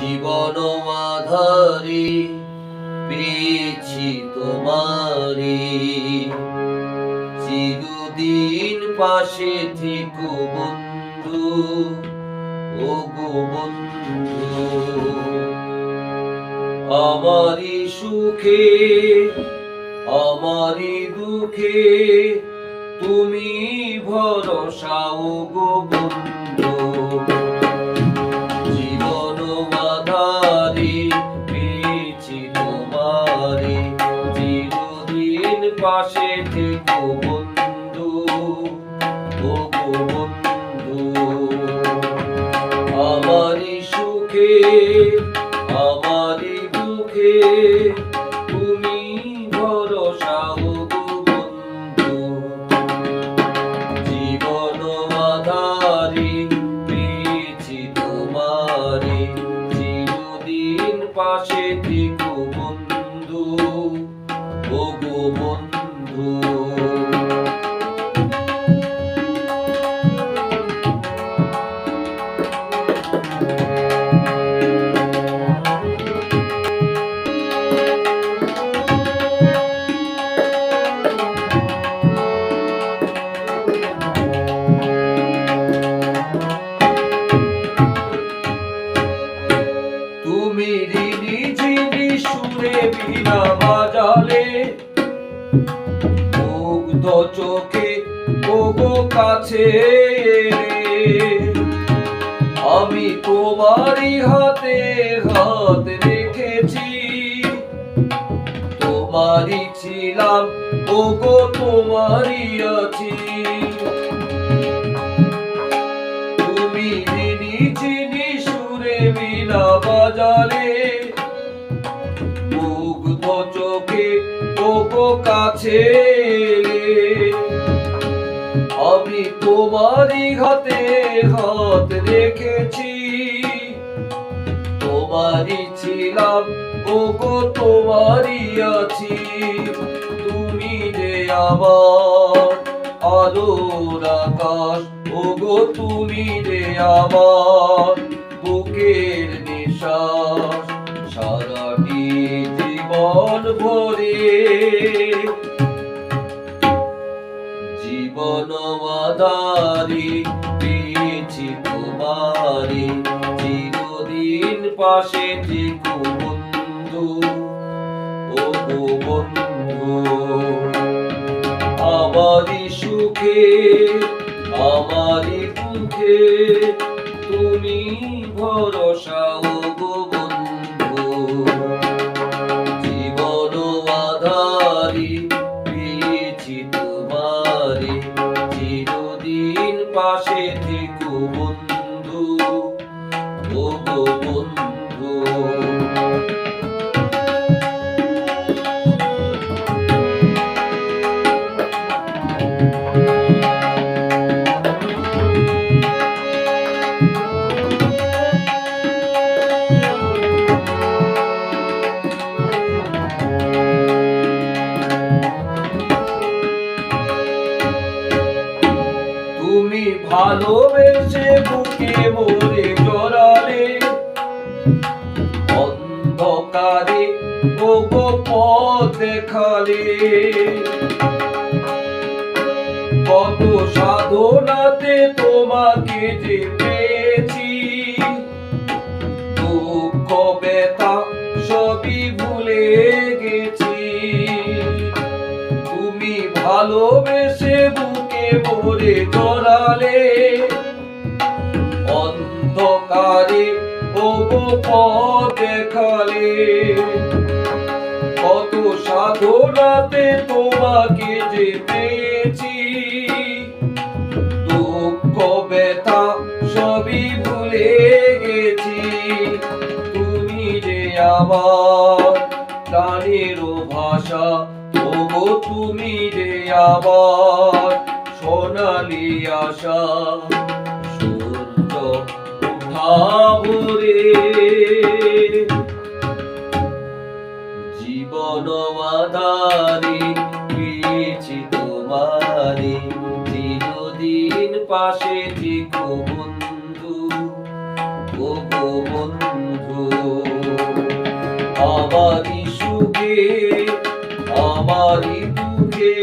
জীবন মাধারি পেয়েছি তোমারি, চিরদিন পাশে থেকো বন্ধু, ও গো বন্ধু। আমারি সুখে আমারি দুঃখে তুমি ভরসা, ও গো বন্ধু। জীবন মাধারি পেয়েছি তোমারি, চিরদিন পাশে থেকো বন্ধু, ও গো বন্ধু। আমারি সুখে আমারি দুঃখে তুমি ভরসা, ও গো বন্ধু। জীবন মাধারি পেয়েছি তোমারি, চিরদিন পাশে থেকো বন্ধু, ও গো বন্ধু। তুমি ঋণী ঝিনি সুরে বীণা বাজালে, মুগ্ধ চোখে ও গো কাছে আমি তোমারই হাতে হাত রেখেছি, তোমারই ছিলাম ও গো তোমারই আছি। তুমি ঋণী ঝিনি সুরে বীণা বাজালে, মুগ্ধ চোখে ও গো কাছে আমি তোমারই হাতে হাত রেখেছি, তোমারই ছিলাম ও গো তোমারই আছি। তুমি যে আমার আলোর আকাশ, ও গো তুমি যে আমার বুকের নিঃশ্বাস, সারাটি জীবন ভরে। জীবন মাধারি পেয়েছি তোমারি, চিরদিন পাশে থেকো বন্ধু, ও গো বন্ধু। আমারি সুখে আমারি দুঃখে তুমি ভরসা, ও গো বন্ধু। জীবন মাধারি পেয়েছি তোমারি, চিরদিন পাশে থেকো বন্ধু, ও গো বন্ধু। তুমি ভালোবেসে বুকে মোরে জড়ালে, অন্ধকারে ও গো পথ দেখালে, কত সাধনাতে তোমাকে যে পেয়েছি, দুঃখ ব্যথা সবই ভুলে গেছি। তুমি ভালোবেসে বুকে মোরে জড়ালে, অন্ধকারে ও গো পথ দেখালে, কত সাধনাতে তোমাকে যে পেয়েছি, দুঃখ ব্যথা সবই ভুলে গেছি। তুমি যে আমার প্রাণের ভাষা, ও গো তুমি যে আমার সোনালি আশা, সূর্য উঠাবরে। জীবন মাধারি পেয়েছি তোমারি, চিরদিন পাশে থেকো বন্ধু, ও গো বন্ধু। আমারই সুখে আমারই দুঃখে